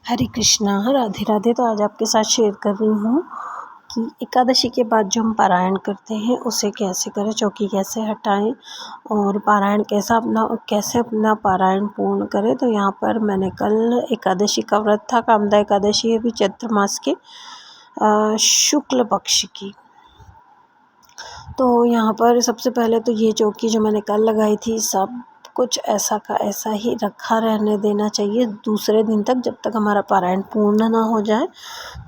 हरे कृष्णा, राधे राधे। तो आज आपके साथ शेयर कर रही हूँ कि एकादशी के बाद जो हम पारायण करते हैं उसे कैसे करें, चौकी कैसे हटाएं और पारायण कैसे अपना पारायण पूर्ण करें। तो यहाँ पर मैंने कल एकादशी का व्रत था। कामदा एकादशी है भी चैत्र मास के शुक्ल पक्ष की। तो यहाँ पर सबसे पहले तो ये चौकी जो मैंने कल लगाई थी, सब कुछ ऐसा का ऐसा ही रखा रहने देना चाहिए दूसरे दिन तक, जब तक हमारा पारायण पूर्ण ना हो जाए।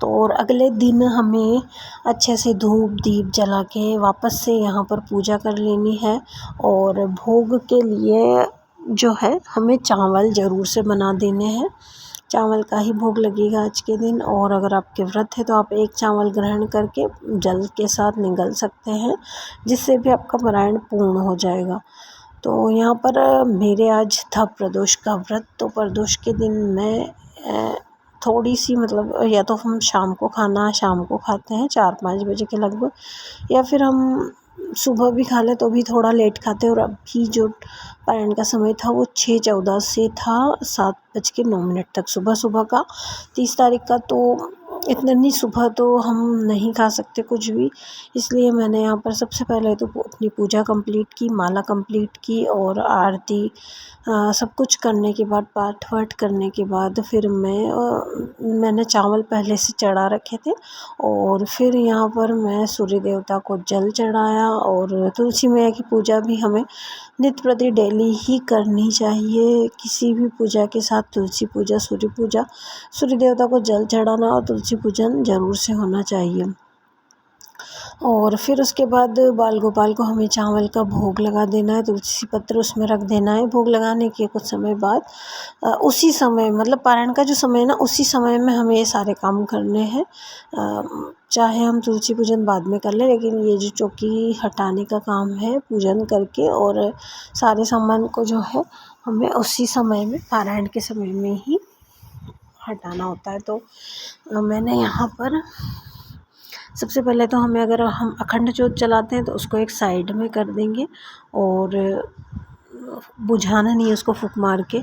तो और अगले दिन हमें अच्छे से धूप दीप जला के वापस से यहाँ पर पूजा कर लेनी है। और भोग के लिए जो है हमें चावल ज़रूर से बना देने हैं। चावल का ही भोग लगेगा आज के दिन। और अगर आपके व्रत है तो आप एक चावल ग्रहण करके जल के साथ निगल सकते हैं, जिससे भी आपका पारायण पूर्ण हो जाएगा। तो यहाँ पर मेरे आज था प्रदोष का व्रत। तो प्रदोष के दिन मैं थोड़ी सी या तो हम शाम को खाते हैं 4-5 बजे के लगभग, या फिर हम सुबह भी खा लें तो भी थोड़ा लेट खाते हैं। और अभी जो पारायण का समय था वो 6:14 से था 7:09 तक सुबह का 30 तारीख का। तो इतनी सुबह तो हम नहीं खा सकते कुछ भी, इसलिए मैंने यहाँ पर सबसे पहले तो अपनी पूजा कंप्लीट की, माला कंप्लीट की और आरती सब कुछ करने के बाद, पाठ वाठ करने के बाद फिर मैंने चावल पहले से चढ़ा रखे थे। और फिर यहाँ पर मैं सूर्य देवता को जल चढ़ाया। और तुलसी मैया की पूजा भी हमें नित्य प्रति डेली ही करनी चाहिए। किसी भी पूजा के साथ तुलसी पूजा, सूर्य देवता को जल चढ़ाना और तुलसी पूजन ज़रूर से होना चाहिए। और फिर उसके बाद बाल गोपाल को हमें चावल का भोग लगा देना है, तुलसी पत्र उसमें रख देना है। भोग लगाने के कुछ समय बाद उसी समय पारायण का जो समय है ना, उसी समय में हमें ये सारे काम करने हैं। चाहे हम तुलसी पूजन बाद में कर लें, लेकिन ये जो चौकी हटाने का काम है पूजन करके और सारे सामान को जो है हमें उसी समय में, पारायण के समय में ही हटाना होता है। तो मैंने यहाँ पर सबसे पहले तो अगर हम अखंड ज्योत जलाते हैं तो उसको एक साइड में कर देंगे और बुझाना नहीं है उसको, फूंक मार के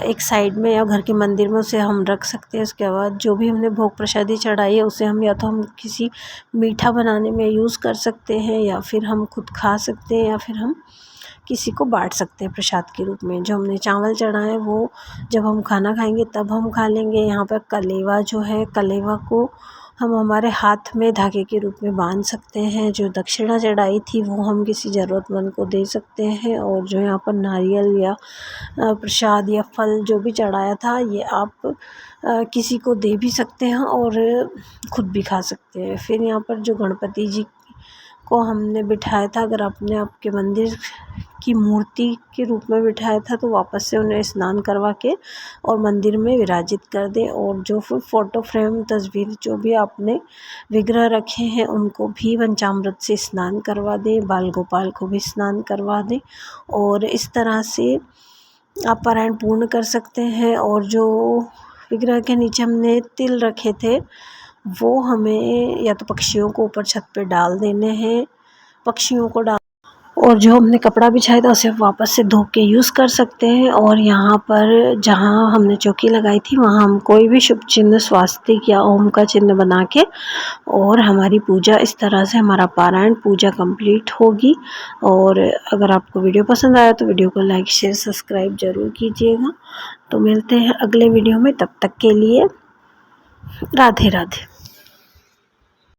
एक साइड में या घर के मंदिर में उसे हम रख सकते हैं। उसके बाद जो भी हमने भोग प्रसादी चढ़ाई है उसे हम या तो हम किसी मीठा बनाने में यूज़ कर सकते हैं, या फिर हम खुद खा सकते हैं, या फिर हम किसी को बांट सकते हैं प्रसाद के रूप में। जो हमने चावल चढ़ाए वो जब हम खाना खाएंगे तब हम खा लेंगे। यहाँ पर कलेवा जो है, कलेवा को हम हमारे हाथ में धागे के रूप में बांध सकते हैं। जो दक्षिणा चढ़ाई थी वो हम किसी ज़रूरतमंद को दे सकते हैं। और जो यहाँ पर नारियल या प्रसाद या फल जो भी चढ़ाया था, ये आप किसी को दे भी सकते हैं और खुद भी खा सकते हैं। फिर यहाँ पर जो गणपति जी को हमने बिठाया था, अगर आपने आपके मंदिर की मूर्ति के रूप में बिठाया था तो वापस से उन्हें स्नान करवा के और मंदिर में विराजित कर दें। और जो फिर फ़ोटो फ्रेम, तस्वीर, जो भी आपने विग्रह रखे हैं उनको भी पंचामृत से स्नान करवा दें, बाल गोपाल को भी स्नान करवा दें। और इस तरह से आप पारायण पूर्ण कर सकते हैं। और जो विग्रह के नीचे हमने तिल रखे थे वो हमें या तो पक्षियों को ऊपर छत पे डाल देने हैं, पक्षियों को डाल, और जो हमने कपड़ा बिछाया था उसे वापस से धो के यूज़ कर सकते हैं। और यहाँ पर जहाँ हमने चौकी लगाई थी वहाँ हम कोई भी शुभ चिन्ह, स्वास्तिक या ओम का चिन्ह बना के, और हमारी पूजा इस तरह से, हमारा पारायण पूजा कंप्लीट होगी। और अगर आपको वीडियो पसंद आया तो वीडियो को लाइक शेयर सब्सक्राइब ज़रूर कीजिएगा। तो मिलते हैं अगले वीडियो में, तब तक के लिए राधे राधे।